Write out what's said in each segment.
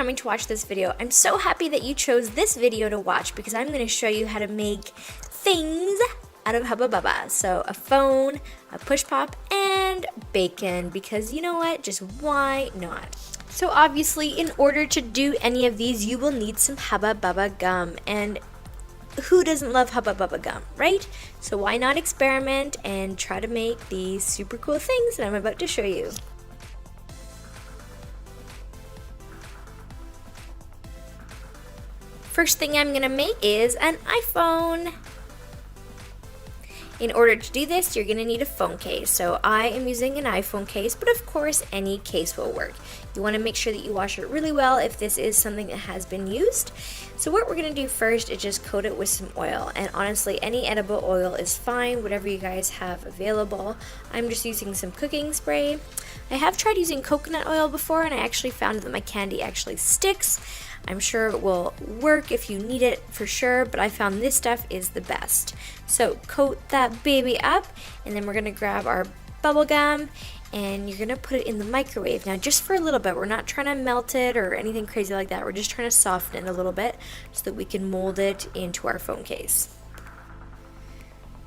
coming to watch this video. I'm so happy that you chose this video to watch because I'm going to show you how to make things out of Hubba Bubba. So a phone, a push pop, and bacon, because you know what, just why not? So obviously in order to do any of these you will need some Hubba Bubba gum, and who doesn't love Hubba Bubba gum, right? So why not experiment and try to make these super cool things that I'm about to show you. First thing I'm gonna make is an iPhone. In order to do this, you're gonna need a phone case. So I am using an iPhone case, but of course any case will work. You wanna make sure that you wash it really well if this is something that has been used. So what we're gonna do first is just coat it with some oil. And honestly, any edible oil is fine, whatever you guys have available. I'm just using some cooking spray. I have tried using coconut oil before and I actually found that my candy actually sticks. I'm sure it will work if you need it for sure, but I found this stuff is the best. So coat that baby up, and then we're gonna grab our bubble gum and you're gonna put it in the microwave. Now just for a little bit, we're not trying to melt it or anything crazy like that. We're just trying to soften it a little bit so that we can mold it into our phone case.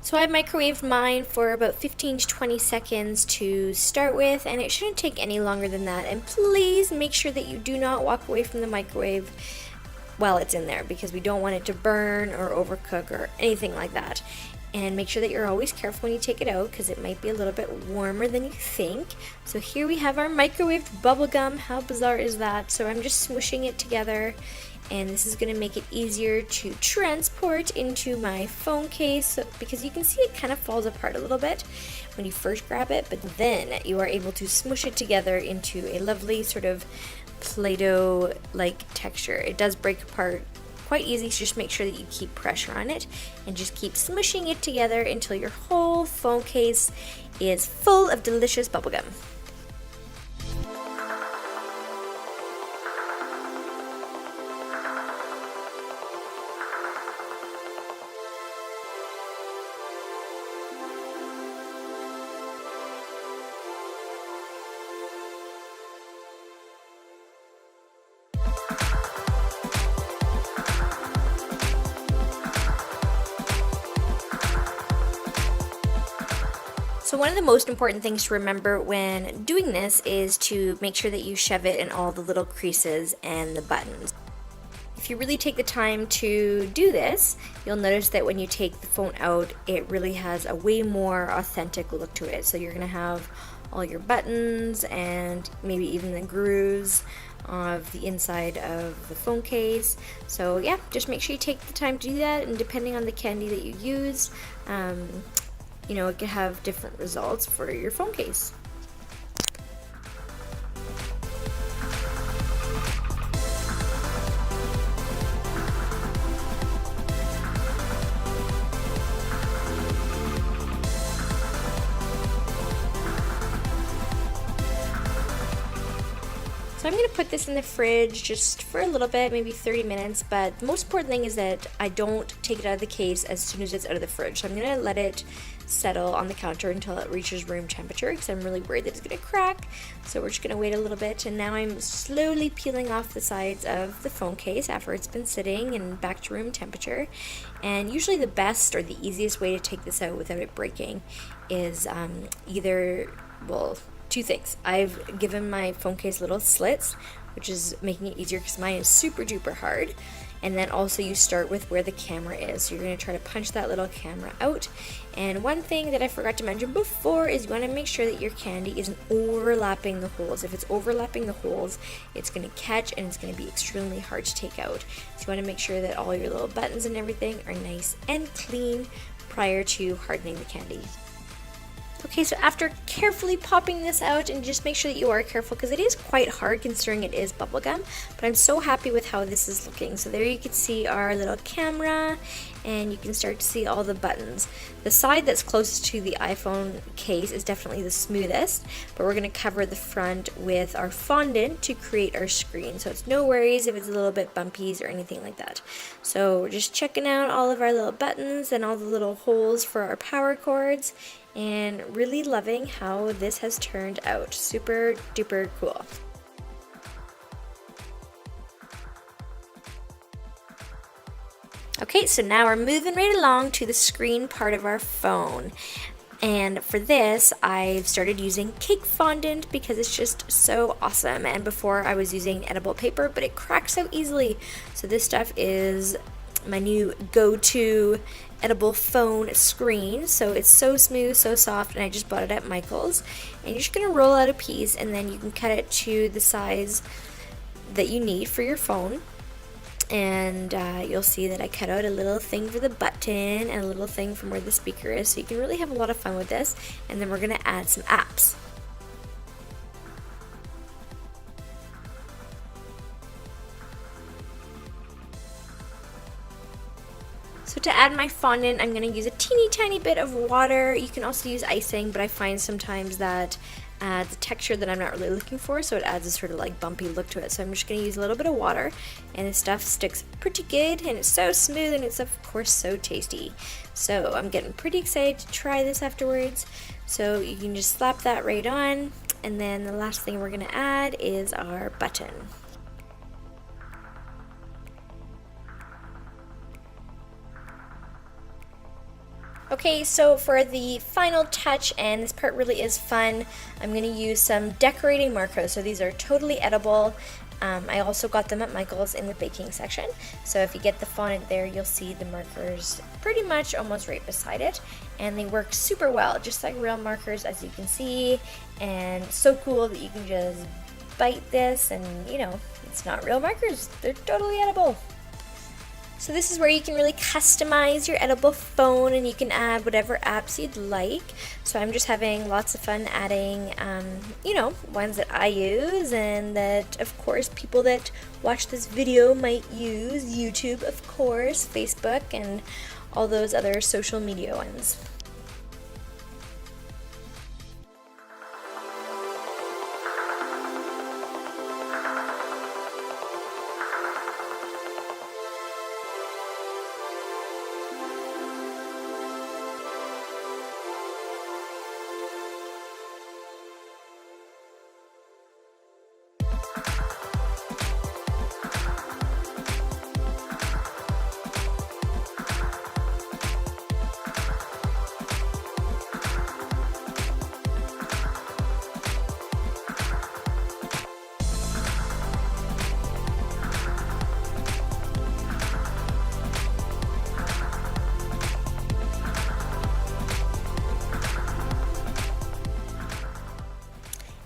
So I microwaved mine for about 15 to 20 seconds to start with, and it shouldn't take any longer than that. And please make sure that you do not walk away from the microwave while it's in there, because we don't want it to burn or overcook or anything like that. And make sure that you're always careful when you take it out, because it might be a little bit warmer than you think. So here we have our microwaved bubble gum. How bizarre is that? So I'm just smooshing it together, and this is going to make it easier to transport into my phone case, because you can see it kind of falls apart a little bit when you first grab it, but then you are able to smush it together into a lovely sort of Play-Doh like texture. It does break apart quite easy, so just make sure that you keep pressure on it and just keep smushing it together until your whole phone case is full of delicious bubblegum. So one of the most important things to remember when doing this is to make sure that you shove it in all the little creases and the buttons. If you really take the time to do this, you'll notice that when you take the phone out, it really has a way more authentic look to it. So you're going to have all your buttons and maybe even the grooves of the inside of the phone case. So yeah, just make sure you take the time to do that, and depending on the candy that you use, you know, it can have different results for your phone case. So I'm going to put this in the fridge just for a little bit, maybe 30 minutes, but the most important thing is that I don't take it out of the case as soon as it's out of the fridge. So I'm going to let it settle on the counter until it reaches room temperature, because I'm really worried that it's going to crack. So we're just going to wait a little bit, and now I'm slowly peeling off the sides of the phone case after it's been sitting and back to room temperature. And usually the best or the easiest way to take this out without it breaking is two things. I've given my phone case little slits, which is making it easier because mine is super duper hard. And then also you start with where the camera is. So you're going to try to punch that little camera out. And one thing that I forgot to mention before is you want to make sure that your candy isn't overlapping the holes. If it's overlapping the holes, it's going to catch and it's going to be extremely hard to take out. So you want to make sure that all your little buttons and everything are nice and clean prior to hardening the candy. Okay, so after carefully popping this out, and just make sure that you are careful because it is quite hard considering it is bubblegum, but I'm so happy with how this is looking. So there you can see our little camera, and you can start to see all the buttons. The side that's closest to the iPhone case is definitely the smoothest, but we're going to cover the front with our fondant to create our screen. So it's no worries if it's a little bit bumpies or anything like that. So we're just checking out all of our little buttons and all the little holes for our power cords, and really loving how this has turned out. Super duper cool. Okay, so now we're moving right along to the screen part of our phone. And for this, I've started using cake fondant because it's just so awesome. And before I was using edible paper, but it cracks so easily. So this stuff is my new go-to edible phone screen. So it's so smooth, so soft, and I just bought it at Michael's. And you're just gonna roll out a piece, and then you can cut it to the size that you need for your phone. And you'll see that I cut out a little thing for the button and a little thing from where the speaker is, so you can really have a lot of fun with this. And then we're going to add some apps. So to add my fondant, I'm going to use a teeny tiny bit of water. You can also use icing, but I find sometimes that adds a texture that I'm not really looking for, so it adds a sort of like bumpy look to it. So I'm just going to use a little bit of water, and the stuff sticks pretty good, and it's so smooth, and it's of course so tasty. So I'm getting pretty excited to try this afterwards. So you can just slap that right on, and then the last thing we're going to add is our button. Okay, so for the final touch, and this part really is fun, I'm going to use some decorating markers. So these are totally edible. I also got them at Michael's in the baking section. So if you get the fondant there, you'll see the markers pretty much almost right beside it. And they work super well, just like real markers, as you can see. And so cool that you can just bite this and, you know, it's not real markers. They're totally edible. So this is where you can really customize your edible phone, and you can add whatever apps you'd like. So I'm just having lots of fun adding, you know, ones that I use and that, of course, people that watch this video might use. YouTube, of course, Facebook, and all those other social media ones.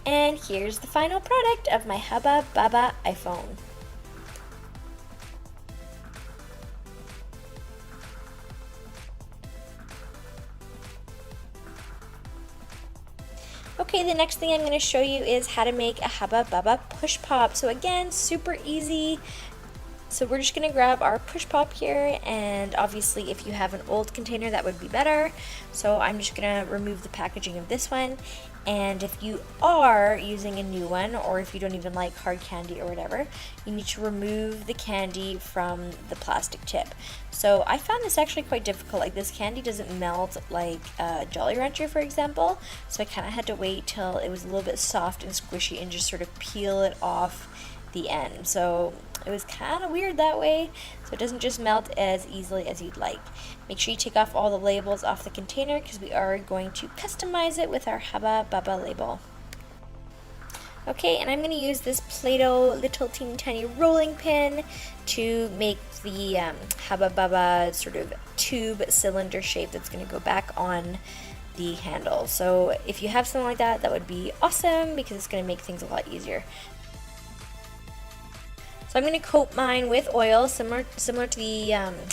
And here's the final product of my Hubba Bubba iPhone. Okay, the next thing I'm going to show you is how to make a Hubba Bubba push pop. So again, super easy. So we're just going to grab our push pop here, and obviously if you have an old container that would be better. So I'm just going to remove the packaging of this one, and if you are using a new one, or if you don't even like hard candy or whatever, you need to remove the candy from the plastic tip. So I found this actually quite difficult. Like, this candy doesn't melt like Jolly Rancher, for example, so I kind of had to wait till it was a little bit soft and squishy and just sort of peel it off the end. So it was kind of weird that way, so it doesn't just melt as easily as you'd like. Make sure you take off all the labels off the container, because we are going to customize it with our Hubba Bubba label. Okay, and I'm going to use this Play-Doh little teeny tiny rolling pin to make the Hubba Bubba sort of tube cylinder shape that's going to go back on the handle. So if you have something like that, that would be awesome, because it's going to make things a lot easier. So I'm going to coat mine with oil, similar to the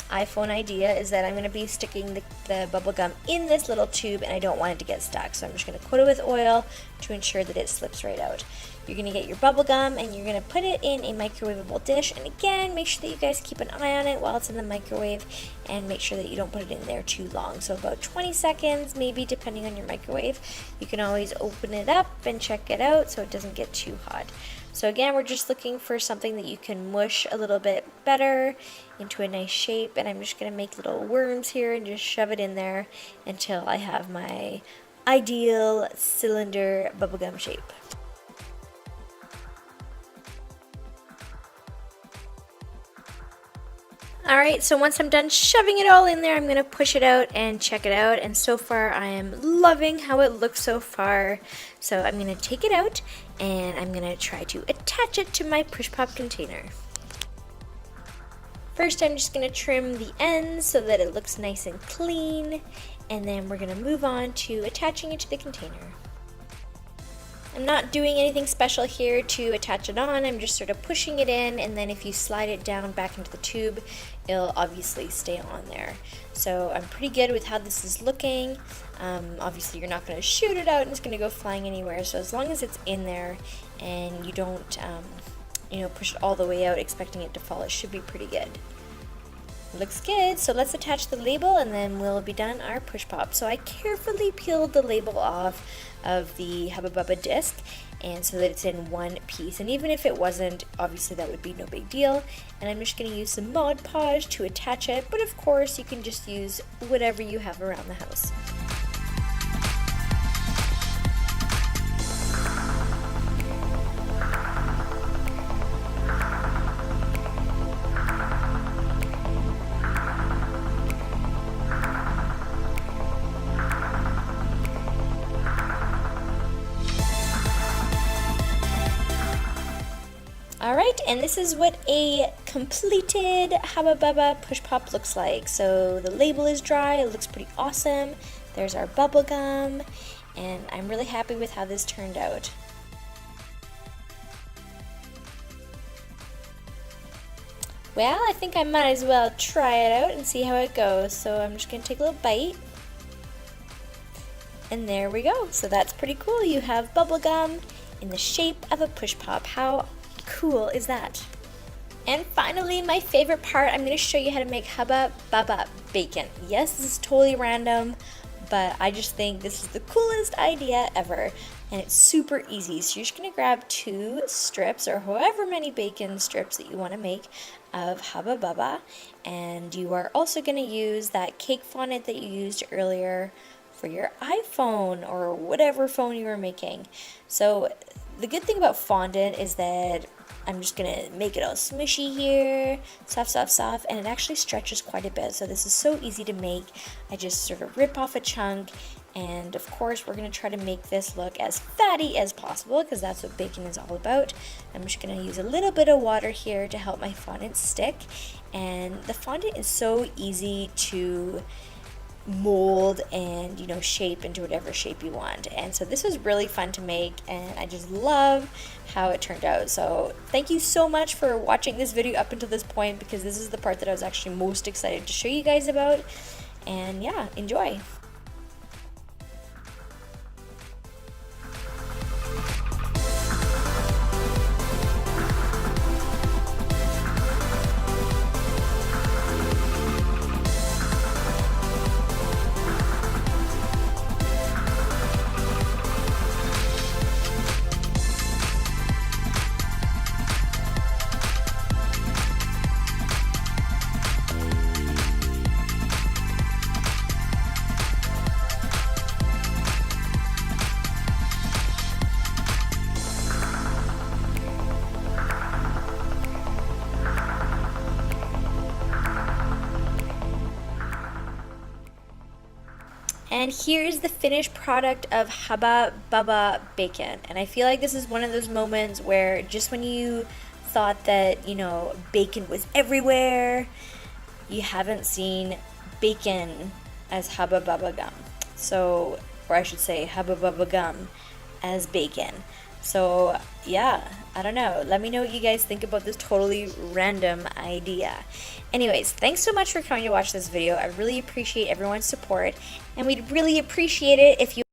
iPhone idea, is that I'm going to be sticking the bubble gum in this little tube, and I don't want it to get stuck. So I'm just going to coat it with oil to ensure that it slips right out. You're going to get your bubble gum, and you're going to put it in a microwavable dish. And again, make sure that you guys keep an eye on it while it's in the microwave, and make sure that you don't put it in there too long. So about 20 seconds, maybe, depending on your microwave. You can always open it up and check it out so it doesn't get too hot. So again, we're just looking for something that you can mush a little bit better into a nice shape, and I'm just going to make little worms here and just shove it in there until I have my ideal cylinder bubblegum shape. Alright, so once I'm done shoving it all in there, I'm going to push it out and check it out. And so far, I am loving how it looks so far. So I'm going to take it out and I'm going to try to attach it to my push pop container. First, I'm just going to trim the ends so that it looks nice and clean. And then we're going to move on to attaching it to the container. I'm not doing anything special here to attach it on, I'm just sort of pushing it in, and then if you slide it down back into the tube, it'll obviously stay on there. So I'm pretty good with how this is looking. Obviously you're not going to shoot it out and it's going to go flying anywhere, so as long as it's in there and you don't push it all the way out expecting it to fall, it should be pretty good. Looks good, so let's attach the label and then we'll be done our push pop. So I carefully peeled the label off of the Hubba Bubba disc, and so that it's in one piece, and even if it wasn't, obviously that would be no big deal. And I'm just going to use some Mod Podge to attach it, but of course you can just use whatever you have around the house. Alright, and this is what a completed Hubba Bubba push pop looks like. So the label is dry, it looks pretty awesome. There's our bubble gum, and I'm really happy with how this turned out. Well, I think I might as well try it out and see how it goes. So I'm just going to take a little bite. And there we go. So that's pretty cool. You have bubble gum in the shape of a push pop. How cool is that? And finally, my favorite part, I'm going to show you how to make Hubba Bubba Bacon. Yes, this is totally random, but I just think this is the coolest idea ever, and it's super easy. So you're just going to grab 2 strips, or however many bacon strips that you want to make, of Hubba Bubba, and you are also going to use that cake fondant that you used earlier for your iPhone or whatever phone you were making. So the good thing about fondant is that I'm just going to make it all smushy here, soft, soft, soft, and it actually stretches quite a bit. So this is so easy to make. I just sort of rip off a chunk, and of course we're going to try to make this look as fatty as possible because that's what bacon is all about. I'm just going to use a little bit of water here to help my fondant stick, and the fondant is so easy to mold and shape into whatever shape you want. And so this was really fun to make, and I just love how it turned out. So thank you so much for watching this video up until this point, because this is the part that I was actually most excited to show you guys about. And yeah, enjoy. And here's the finished product of Hubba Bubba Bacon. And I feel like this is one of those moments where just when you thought that, bacon was everywhere, you haven't seen bacon as Hubba Bubba gum. So, or I should say Hubba Bubba gum as bacon. So yeah, I don't know. Let me know what you guys think about this totally random idea. Anyways, thanks so much for coming to watch this video. I really appreciate everyone's support, and we'd really appreciate it if you